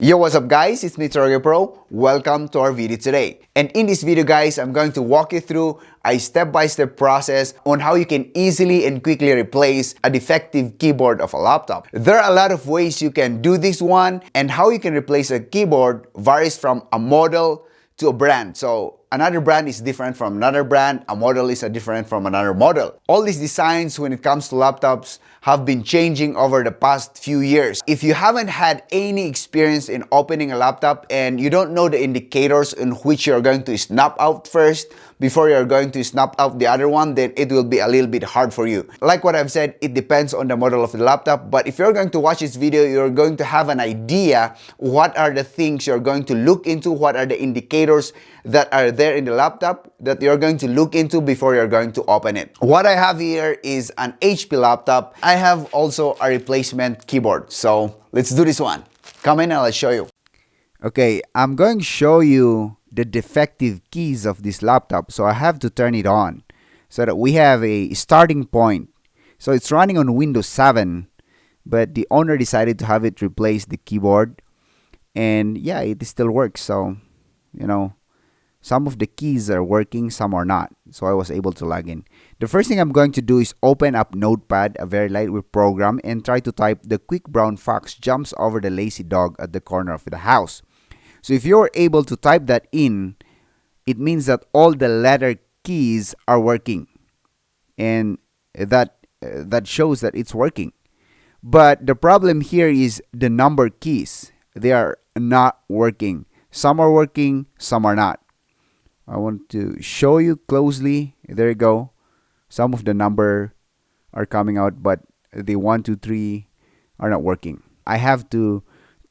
Yo, what's up guys? It's me, Torge Pro. Welcome to our video today. And in this video guys, I'm going to walk you through a step-by-step process on how you can easily and quickly replace a defective keyboard of a laptop. There are a lot of ways you can do this one, and how you can replace a keyboard varies from a model to a brand. So another brand is different from another brand, a model is different from another model. All these designs when it comes to laptops have been changing over the past few years. If you haven't had any experience in opening a laptop and you don't know the indicators in which you're going to snap out first before you're going to snap out the other one, then it will be a little bit hard for you. Like what I've said, it depends on the model of the laptop, but if you're going to watch this video, you're going to have an idea what are the things you're going to look into, what are the indicators that are there in the laptop that you're going to look into before you're going to open it. What I have here is an HP laptop. I have also a replacement keyboard. So let's do this one. Come in and I'll show you. Okay, I'm going to show you the defective keys of this laptop. So I have to turn it on so that we have a starting point. So it's running on Windows 7, but the owner decided to have it replace the keyboard. And yeah, it still works. So, some of the keys are working, some are not. So I was able to log in. The first thing I'm going to do is open up Notepad, a very lightweight program, and try to type "the quick brown fox jumps over the lazy dog at the corner of the house." So if you're able to type that in, it means that all the letter keys are working. And that shows that it's working. But the problem here is the number keys. They are not working. Some are working, some are not. I want to show you closely. There you go. Some of the number are coming out, but the 1, 2, 3 are not working. I have to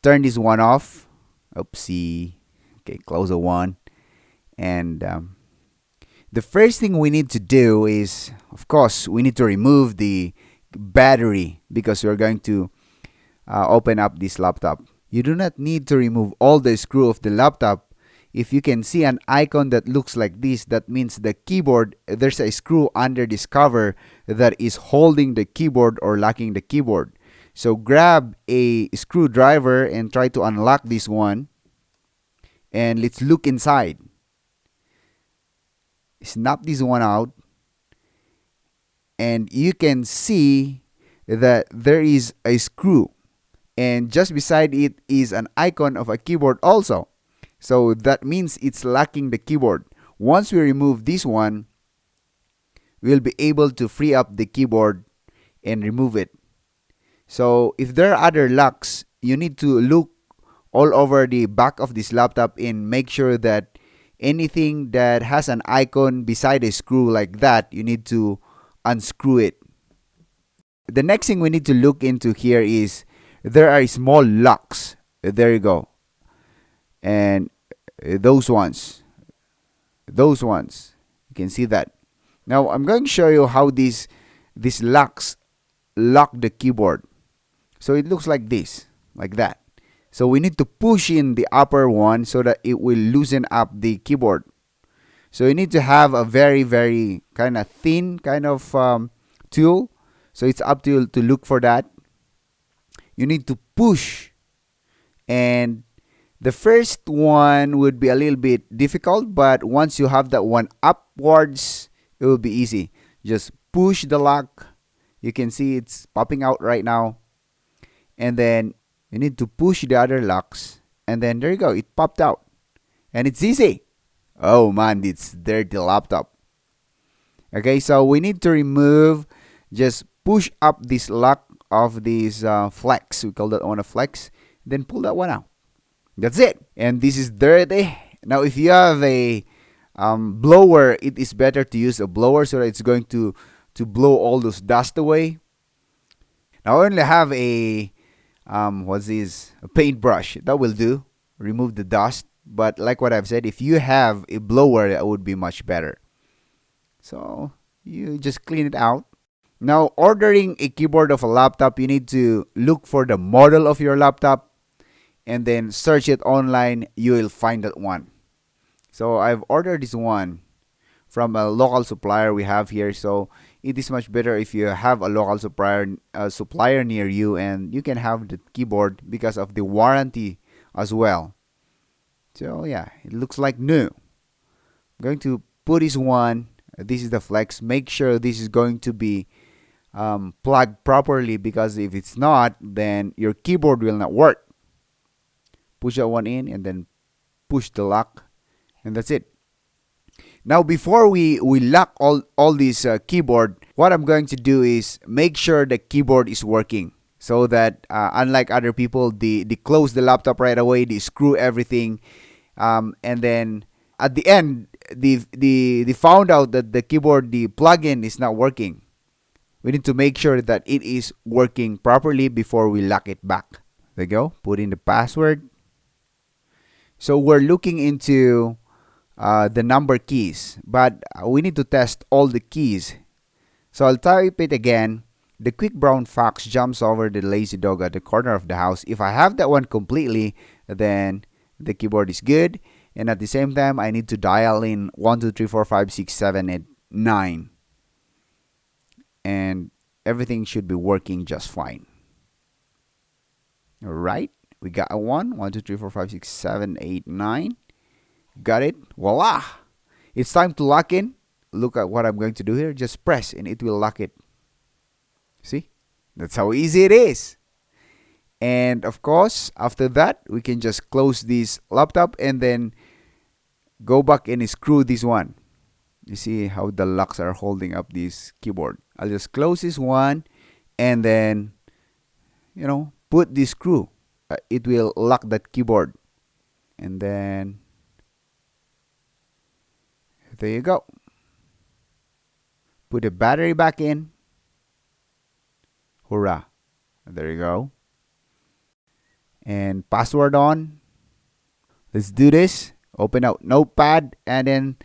turn this one off. Oopsie. Okay, close the one. And the first thing we need to do is, of course, we need to remove the battery because we're going to open up this laptop. You do not need to remove all the screw of the laptop. If you can see an icon that looks like this, that means the keyboard, there's a screw under this cover that is holding the keyboard or locking the keyboard. So grab a screwdriver and try to unlock this one. And let's look inside. Snap this one out. And you can see that there is a screw. And just beside it is an icon of a keyboard also. So that means it's locking the keyboard. Once we remove this one, we'll be able to free up the keyboard and remove it. So if there are other locks, you need to look all over the back of this laptop and make sure that anything that has an icon beside a screw like that, you need to unscrew it. The next thing we need to look into here is there are small locks. There you go. And those ones, you can see that. Now I'm going to show you how these locks lock the keyboard. So it looks like this, like that. So we need to push in the upper one so that it will loosen up the keyboard. So you need to have a very, very kind of thin kind of tool. So it's up to you to look for that. You need to push, and the first one would be a little bit difficult, but once you have that one upwards, it will be easy. Just push the lock. You can see it's popping out right now. And then you need to push the other locks. And then there you go. It popped out. And it's easy. Oh man, it's dirty laptop. Okay, so we need to remove, just push up this lock of this flex. We call that one a flex. Then pull that one out. That's it. And this is dirty. Now, if you have a blower, it is better to use a blower so that it's going to blow all those dust away. Now, I only have a a paintbrush. That will do. Remove the dust. But like what I've said, if you have a blower, that would be much better. So you just clean it out. Now, ordering a keyboard of a laptop, you need to look for the model of your laptop and then search it online. You will find that one. So I've ordered this one from a local supplier we have here. So it is much better if you have a local supplier near you, and you can have the keyboard because of the warranty as well. So yeah, it looks like new. I'm going to put this one. This is the flex. Make sure this is going to be plugged properly, because if it's not, then your keyboard will not work. Push that one in and then push the lock, and that's it. Now, before we lock all these keyboard, what I'm going to do is make sure the keyboard is working, so that unlike other people, they close the laptop right away, they screw everything, and then at the end, they found out that the keyboard, the plugin is not working. We need to make sure that it is working properly before we lock it back. There you go. Put in the password. So we're looking into the number keys, but we need to test all the keys. So I'll type it again. The quick brown fox jumps over the lazy dog at the corner of the house. If I have that one completely, then the keyboard is good. And at the same time, I need to dial in 1, 2, 3, 4, 5, 6, 7, and 9. And everything should be working just fine. All right. We got a 1, 1, 2, 3, 4, 5, 6, 7, 8, 9. Got it. Voila. It's time to lock in. Look at what I'm going to do here. Just press and it will lock it. See? That's how easy it is. And of course, after that, we can just close this laptop and then go back and screw this one. You see how the locks are holding up this keyboard. I'll just close this one and then, put this screw. It will lock that keyboard. And then, there you go. Put the battery back in. Hurrah. There you go. And password on. Let's do this. Open out Notepad and then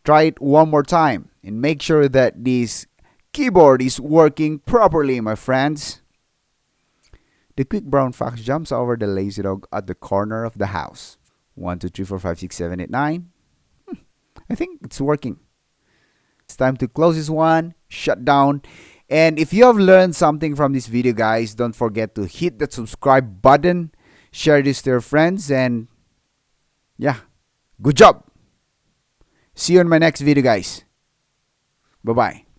try it one more time. And make sure that this keyboard is working properly, my friends. The quick brown fox jumps over the lazy dog at the corner of the house. 1, 2, 3, 4, 5, 6, 7, 8, 9. I think it's working. It's time to close this one, shut down. And if you have learned something from this video, guys, don't forget to hit that subscribe button, share this to your friends, and yeah, good job. See you in my next video, guys. Bye-bye.